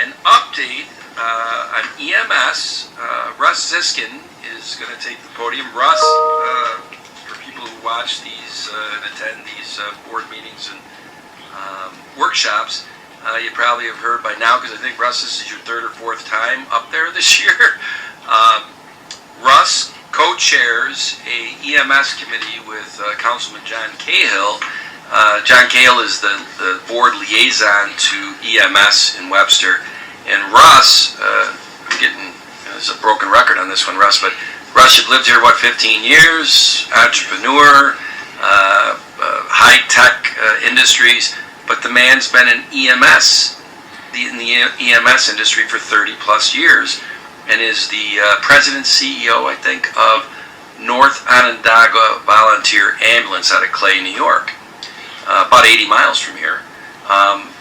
an update on EMS. Russ Ziskin is going to take the podium. Russ, for people who watch these and attend these board meetings and workshops, you probably have heard by now, because I think, Russ, this is your third or fourth time up there this year. Russ co-chairs a EMS committee with Councilman John Cahill. John Cahill is the board liaison to EMS in Webster. And Russ, I'm getting, there's a broken record on this one, Russ, but Russ, you've lived here, 15 years, entrepreneur, high-tech industries, but the man's been in EMS, in the EMS industry for 30 plus years, and is the president CEO, I think, of North Onondaga Volunteer Ambulance out of Clay, New York, about 80 miles from here.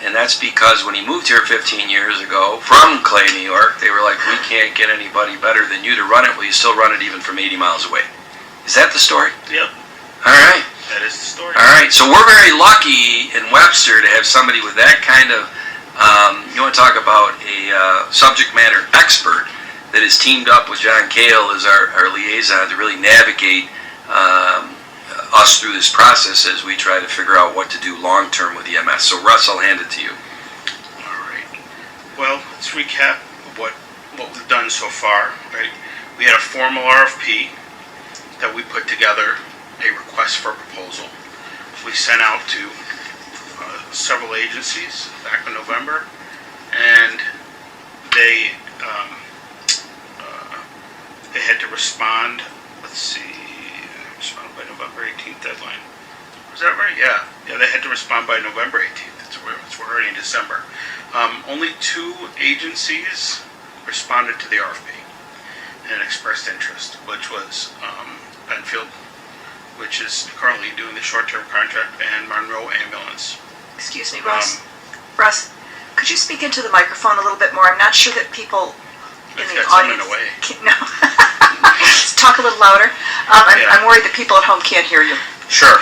And that's because when he moved here 15 years ago from Clay, New York, they were like, we can't get anybody better than you to run it. Well, you still run it even from 80 miles away. Is that the story? Yep. All right. That is the story. All right. So we're very lucky in Webster to have somebody with that kind of, you want to talk about a subject matter expert that is teamed up with John Cahill as our liaison to really navigate us through this process as we try to figure out what to do long term with EMS. So Russ, I'll hand it to you. All right. Well, let's recap what we've done so far. Right. We had a formal RFP that we put together, a request for proposal. We sent out to several agencies back in November, and they had to respond. Let's see. Respond by November 18th deadline. Was that right? Yeah, they had to respond by November 18th. We're already in December. Only 2 agencies responded to the RFP and expressed interest, which was Penfield, which is currently doing the short-term contract, and Monroe Ambulance. Excuse me, Russ. Russ, could you speak into the microphone a little bit more? I'm not sure that people in the audience... No. Talk a little louder. I'm worried that people at home can't hear you. Sure.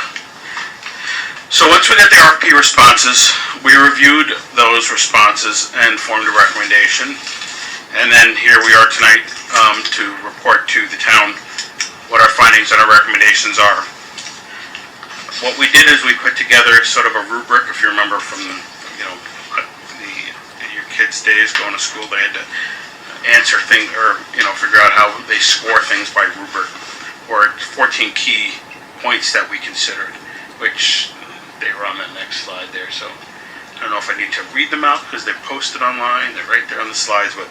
So once we got the RFP responses, we reviewed those responses and formed a recommendation. And then here we are tonight to report to the town what our findings and our recommendations are. What we did is we put together sort of a rubric. If you remember from your kids' days going to school, they had to answer things or figure out how they score things by rubric, or 14 key points that we considered, which they were on the next slide there. So I don't know if I need to read them out because they're posted online. They're right there on the slides. But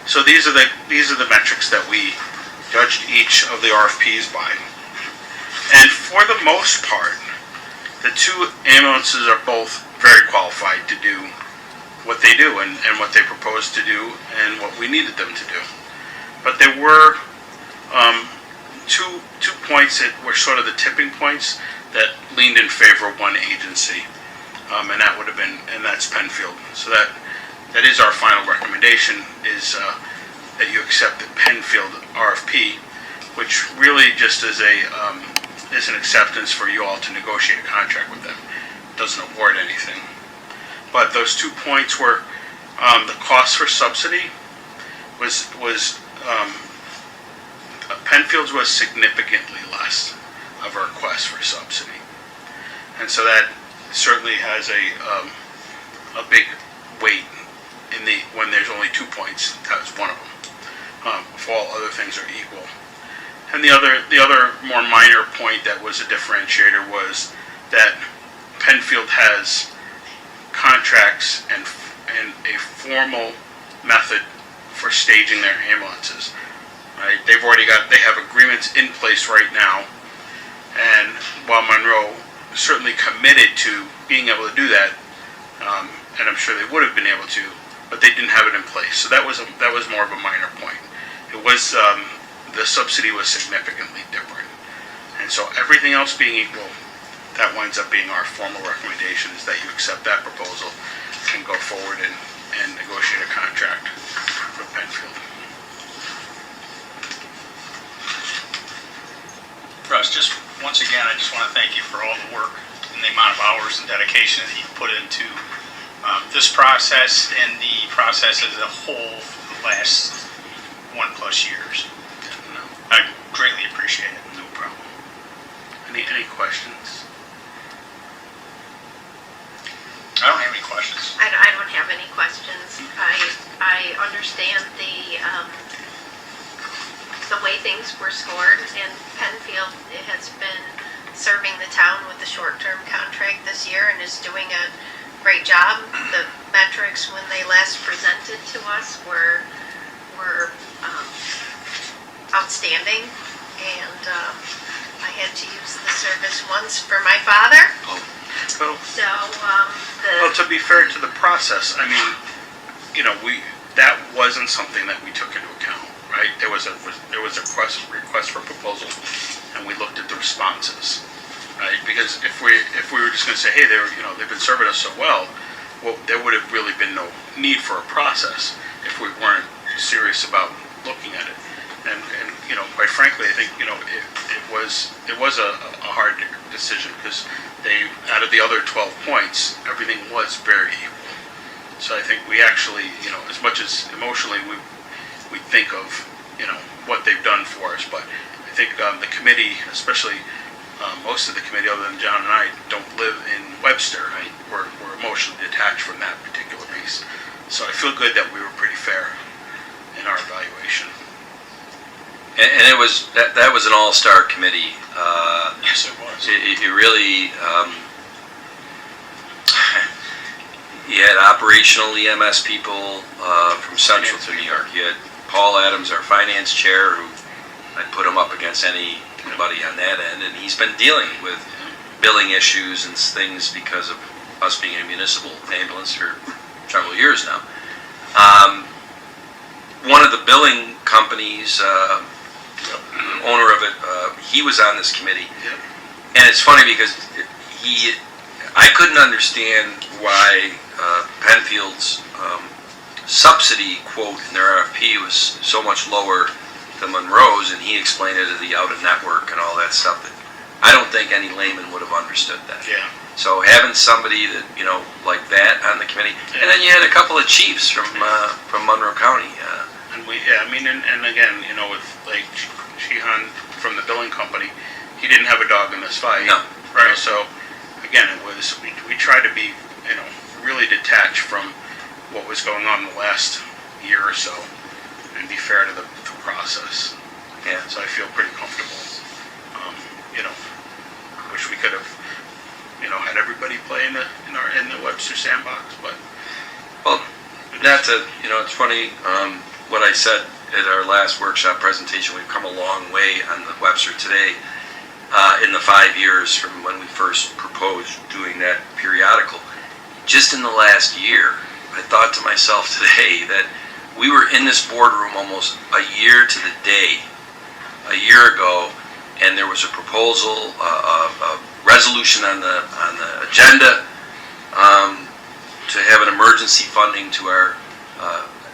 so these are the metrics that we judged each of the RFPs by. And for the most part, the 2 ambulances are both very qualified to do what they do and what they proposed to do and what we needed them to do. But there were two points that were sort of the tipping points that leaned in favor of one agency, and that would have been, and that's Penfield. So that is our final recommendation, is that you accept the Penfield RFP, which really just is an acceptance for you all to negotiate a contract with them. It doesn't award anything. But those 2 points were the cost for subsidy was Penfield's was significantly less of a request for subsidy, and so that certainly has a big weight in when there's only 2 points. That's one of them. If all other things are equal, and the other more minor point that was a differentiator was that Penfield has contracts and a formal method for staging their ambulances. Right? They have agreements in place right now, and while Monroe certainly committed to being able to do that, and I'm sure they would have been able to, but they didn't have it in place. So that was more of a minor point. It was the subsidy was significantly different, and so everything else being equal, that winds up being our formal recommendation, is that you accept that proposal and go forward and negotiate a contract with Penfield. Russ, just once again, I just want to thank you for all the work and the amount of hours and dedication that you've put into This process and the process as a whole for the last 1+ years. I greatly appreciate it. No problem. Any questions? I don't have any questions. I don't have any questions. I understand the way things were scored, and Penfield has been serving the town with the short-term contract this year and is doing a great job. The metrics when they last presented to us were outstanding, and I had to use the service once for my father. Well, So well, to be fair to the process, I mean, that wasn't something that we took into account, right? There was a request for proposal, and we looked at the responses, right? Because if we were just going to say, hey, they've been serving us so well, there would have really been no need for a process if we weren't serious about looking at it. And quite frankly, I think it was a hard decision because out of the other 12 points, everything was very equal. So I think we actually, as much as emotionally we think of, what they've done for us, but I think the committee, especially most of the committee other than John and I, don't live in Webster, right? We're emotionally detached from that particular piece. So I feel good that we were pretty fair in our evaluation. And it was that was an all-star committee. Yes, it was. It really, you had operational EMS people from Central to New York. You had Paul Adams, our finance chair, who I'd put him up against anybody on that end, and he's been dealing with billing issues and things because of us being a municipal ambulance for several years now. One of the billing companies, the owner of it, he was on this committee. Yep. And it's funny because I couldn't understand why Penfield's subsidy quote in their RFP was so much lower than Monroe's, and he explained it as the out-of-network and all that stuff that I don't think any layman would have understood that. Yeah. So having somebody that, like that on the committee, and then you had a couple of chiefs from Monroe County. And and again, with like Sheehan from the billing company, he didn't have a dog in this fight. No. Right. So again, we tried to be, really detached from what was going on the last year or so, and be fair to the process. Yeah. So I feel pretty comfortable. Wish we could have, had everybody play in the Webster sandbox, but. Well, it's funny, what I said at our last workshop presentation, we've come a long way on the Webster today in the 5 years from when we first proposed doing that periodical. Just in the last year, I thought to myself today that we were in this boardroom almost a year to the day, a year ago, and there was a proposal, a resolution on the agenda to have an emergency funding to our,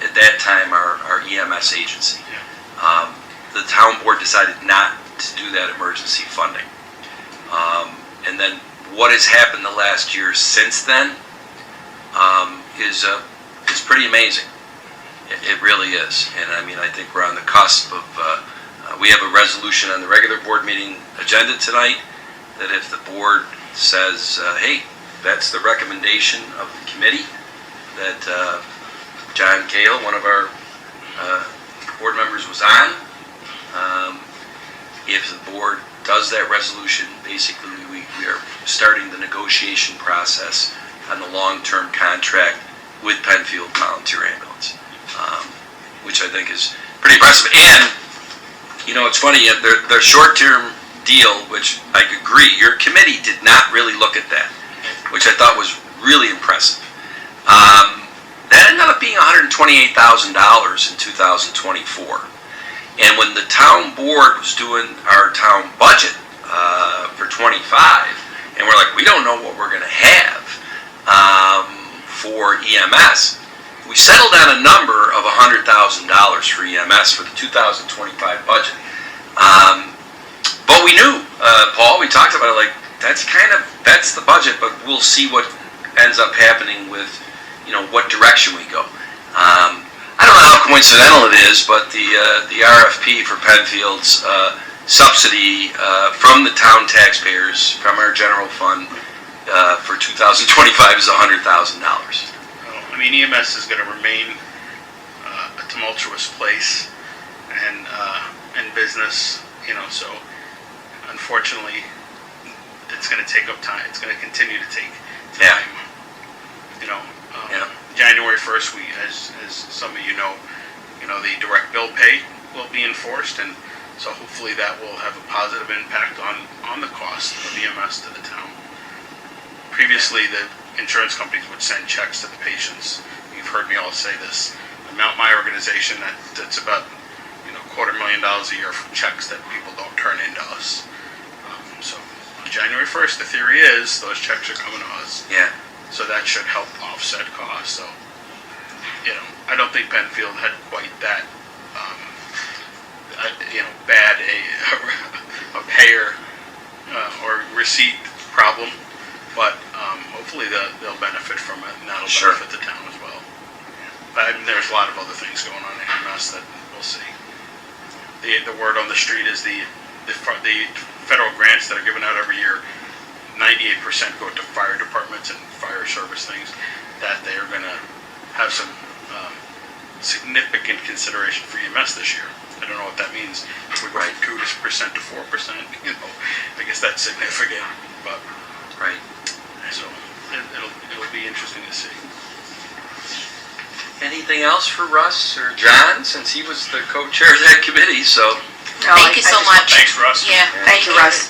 at that time, our EMS agency. The town board decided not to do that emergency funding. And then what has happened the last year since then is pretty amazing. It really is. And I think we're on the cusp of, we have a resolution on the regular board meeting agenda tonight that if the board says, hey, that's the recommendation of the committee, that John Cale, one of our board members, was on. If the board does that resolution, basically we are starting the negotiation process on the long-term contract with Penfield Volunteer Ambulance, which I think is pretty impressive. And, it's funny, their short-term deal, which I agree, your committee did not really look at that, which I thought was really impressive. That ended up being $128,000 in 2024. And when the town board was doing our town budget for 25, and we're like, we don't know what we're going to have for EMS, we settled on a number of $100,000 for EMS for the 2025 budget. But we knew, Paul, we talked about it, like, that's the budget, but we'll see what ends up happening with what direction we go. I don't know how coincidental it is, but the RFP for Penfield's subsidy from the town taxpayers, from our general fund, for 2025 is $100,000. I mean, EMS is going to remain a tumultuous place and business, so unfortunately, it's going to take up time. It's going to continue to take time. January 1st, as some of you know, the direct bill pay will be enforced, and so hopefully that will have a positive impact on the cost of EMS to the town. Previously, the insurance companies would send checks to the patients. You've heard me all say this. My organization, that's about $250,000 a year for checks that people don't turn into us. So on January 1st, the theory is those checks are coming to us. Yeah. So that should help offset costs. So, I don't think Penfield had quite that, bad a payer or receipt problem, but hopefully they'll benefit from it, and that'll benefit the town as well. But there's a lot of other things going on in EMS that we'll see. The word on the street is the federal grants that are given out every year, 98% go to fire departments and fire service things, that they are going to have some significant consideration for EMS this year. I don't know what that means. If we go from 2% to 4%, I guess that's significant. But so it'll be interesting to see. Anything else for Russ or John, since he was the co-chair of that committee? So Thank you so much. Thanks, Russ. Yeah, Thank you, Russ.